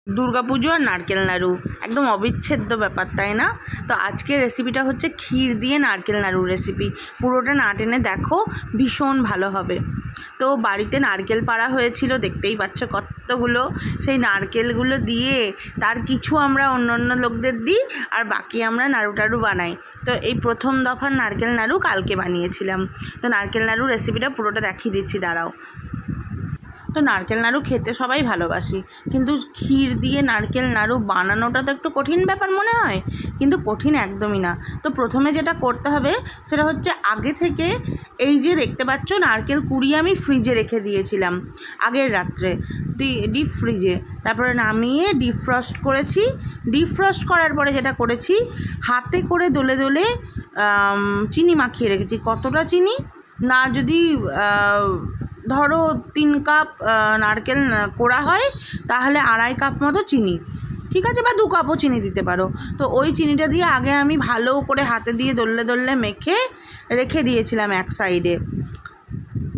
দুর্গাপুজো আর নারকেল নাড়ু একদম অবিচ্ছেদ্য ব্যাপার, তাই না? তো আজকের রেসিপিটা হচ্ছে ক্ষীর দিয়ে নারকেল নাড়ুর রেসিপি। পুরোটা না টেনে দেখো, ভীষণ ভালো হবে। তো বাড়িতে নারকেল পাড়া হয়েছিল, দেখতেই পাচ্ছ কতগুলো। সেই নারকেলগুলো দিয়ে তার কিছু আমরা অন্য অন্য লোকদের দিই, আর বাকি আমরা নাড়ু টাড়ু বানাই। তো এই প্রথম দফার নারকেল নাড়ু কালকে বানিয়েছিলাম। তো নারকেল নাড়ু রেসিপিটা পুরোটা দেখিয়ে দিচ্ছি, দাঁড়াও। তো নারকেল নাড়ু খেতে সবাই ভালোবাসি, কিন্তু ক্ষীর দিয়ে নারকেল নাড়ু বানানোটা তো একটু কঠিন ব্যাপার মনে হয়, কিন্তু কঠিন একদমই না। তো প্রথমে যেটা করতে হবে সেটা হচ্ছে আগে থেকে এই যে দেখতে পাচ্ছ নারকেল কুড়িয়ে আমি ফ্রিজে রেখে দিয়েছিলাম আগের রাত্রে, ডিপ ফ্রিজে। তারপরে নামিয়ে ডিপ ফ্রস্ট করেছি। ডিপ ফ্রস্ট করার পরে যেটা করেছি, হাতে করে দোলে দোলে চিনি মাখিয়ে রেখেছি। কতটা চিনি না, যদি ধরো 3 কাপ নারকেল কোড়া হয় তাহলে 2.5 কাপ মতো চিনি, ঠিক আছে, বা 2 কাপও চিনি দিতে পারো। তো ওই চিনিটা দিয়ে আগে আমি ভালো করে হাতে দিয়ে দোললে দোললে মেখে রেখে দিয়েছিলাম এক সাইডে।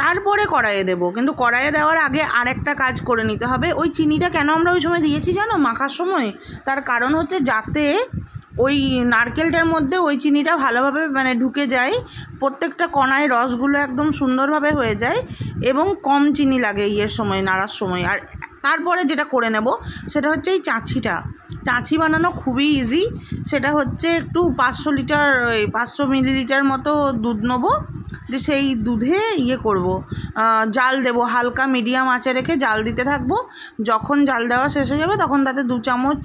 তারপরে কড়াইয়ে দেবো, কিন্তু কড়াইয়ে দেওয়ার আগে আর একটা কাজ করে নিতে হবে। ওই চিনিটা কেন আমরা ওই সময় দিয়েছি জানো, মাখার সময়? তার কারণ হচ্ছে যাতে ওই নারকেলটার মধ্যে ওই চিনিটা ভালোভাবে মানে ঢুকে যায়, প্রত্যেকটা কণায় রসগুলো একদম সুন্দরভাবে হয়ে যায় এবং কম চিনি লাগে ইয়ের সময়, নাড়ার সময়। আর তারপরে যেটা করে নেব সেটা হচ্ছে এই চাঁচি বানানো খুবই ইজি। সেটা হচ্ছে একটু 500 মিলিলিটার মতো দুধ নেবো, যে সেই দুধে করব, জাল দেবো, হালকা মিডিয়াম আঁচে রেখে জাল দিতে থাকবো। যখন জাল দেওয়া শেষ হয়ে যাবে তখন তাতে 2 চামচ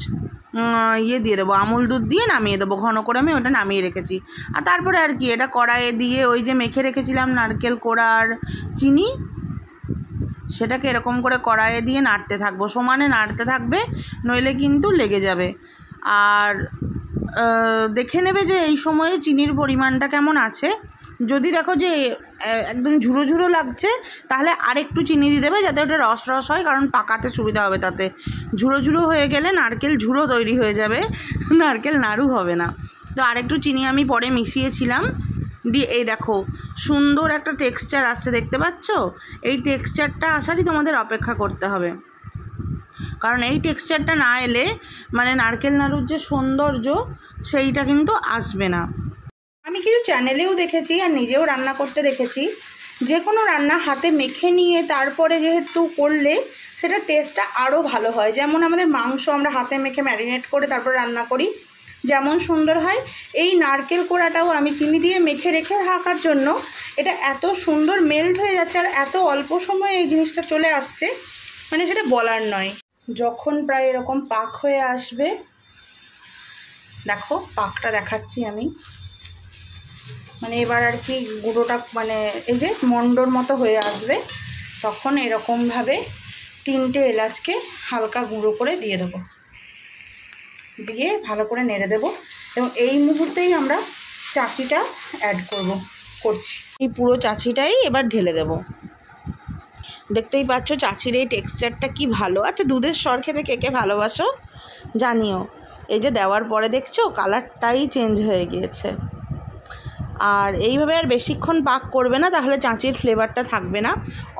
দিয়ে দেবো, আমুল দুধ দিয়ে নামিয়ে দেবো। ঘন করে আমি ওটা নামিয়ে রেখেছি। আর তারপরে আর কি, এটা কড়াইয়ে দিয়ে ওই যে মেখে রেখেছিলাম নারকেল কোড়া আর চিনি, সেটাকে এরকম করে কড়াইয়ে দিয়ে নাড়তে থাকবো, সমানে নাড়তে থাকবে, নইলে কিন্তু লেগে যাবে। আর দেখে নেবে যে এই সময়ে চিনির পরিমাণটা কেমন আছে। যদি দেখো যে একদম ঝুড়ো ঝুড়ো লাগছে তাহলে আরেকটু চিনি দিয়ে দেবে, যাতে ওটা রস রস হয়, কারণ পাকাতে সুবিধা হবে। তাতে ঝুড়ো ঝুড়ো হয়ে গেলে নারকেল ঝুড়ো তৈরি হয়ে যাবে, নারকেল নাড়ু হবে না। তো আরেকটু চিনি আমি পরে মিশিয়েছিলাম, দিয়ে এই দেখো সুন্দর একটা টেক্সচার আসছে, দেখতে পাচ্ছ? এই টেক্সচারটা আসারই তোমাদের অপেক্ষা করতে হবে, কারণ এই টেক্সচারটা না এলে মানে নারকেল নাড়ুর যে সৌন্দর্য সেইটা কিন্তু আসবে না। আমি কিছু চ্যানেলেও দেখেছি আর নিজেও রান্না করতে দেখেছি, যে কোনো রান্না হাতে মেখে নিয়ে তারপরে যেহেতু করলে সেটা টেস্টটা আরও ভালো হয়। যেমন আমাদের মাংস আমরা হাতে মেখে ম্যারিনেট করে তারপর রান্না করি, যেমন সুন্দর হয়, এই নারকেল কোড়াটাও আমি চিনি দিয়ে মেখে রেখে থাকার জন্য এটা এত সুন্দর মেল্ট হয়ে যাচ্ছে, আর এত অল্প সময়ে এই জিনিসটা চলে আসছে, মানে সেটা বলার নয়। যখন প্রায় এরকম পাক হয়ে আসবে, দেখো পাকটা দেখাচ্ছি আমি, মানে এবার আর কি গুঁড়োটা মানে এই যে মন্ডর মতো হয়ে আসবে, তখন এরকমভাবে 3টে এলাচকে হালকা গুঁড়ো করে দিয়ে দেবো, দিয়ে ভালো করে নেড়ে দেবো। এবং এই মুহূর্তেই আমরা চাঁচিটা অ্যাড করছি। এই পুরো চাঁচিটাই এবার ঢেলে দেব। দেখতেই পাচ্ছ চাঁচির এই টেক্সচারটা কি ভালো। আচ্ছা, দুধের সর খেতে কে কে ভালোবাসো জানিও। এই যে দেওয়ার পরে দেখছো কালারটাই চেঞ্জ হয়ে গিয়েছে। আর এইভাবে আর বেশিক্ষণ পাক করবে না, তাহলে চাঁচির ফ্লেভারটা থাকবে না।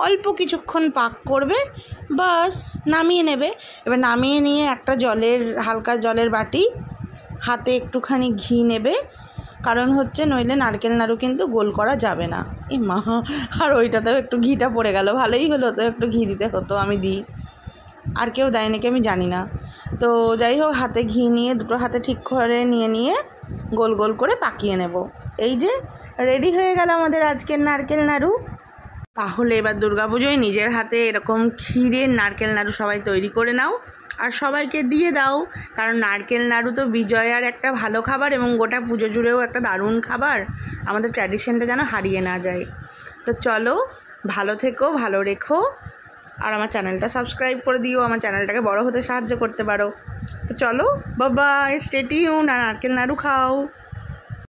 অল্প কিছুক্ষণ পাক করবে, বাস নামিয়ে নেবে। এবার নামিয়ে নিয়ে একটা হালকা জলের বাটি, হাতে একটুখানি ঘি নেবে, কারণ হচ্ছে নইলে নারকেল নাড়ু কিন্তু গোল করা যাবে না। এই মা, আর ওইটাতেও একটু ঘিটা পড়ে গেল, ভালোই হলো, তো একটু ঘি দিতে হতো, আমি দিই, আর কেউ দেয় নাকি আমি জানি না। তো যাই হোক, হাতে ঘি নিয়ে দুটো হাতে ঠিক করে নিয়ে গোল গোল করে পাকিয়ে নেব। এই যে রেডি হয়ে গেল আমাদের আজকের নারকেল নাড়ু। তাহলে এবার দুর্গাপুজোয় নিজের হাতে এরকম ক্ষীরের নারকেল নাড়ু সবাই তৈরি করে নাও আর সবাইকে দিয়ে দাও, কারণ নারকেল নাড়ু তো বিজয়ার একটা ভালো খাবার এবং গোটা পুজো জুড়েও একটা দারুণ খাবার। আমাদের ট্র্যাডিশনটা যেন হারিয়ে না যায়। তো চলো, ভালো থেকো, ভালো রেখো, আর আমার চ্যানেলটা সাবস্ক্রাইব করে দিও, আমার চ্যানেলটাকে বড় হতে সাহায্য করতে পারো। তো চলো, বাই বাই, স্টে টিউন, আর নারকেল নাড়ু খাও।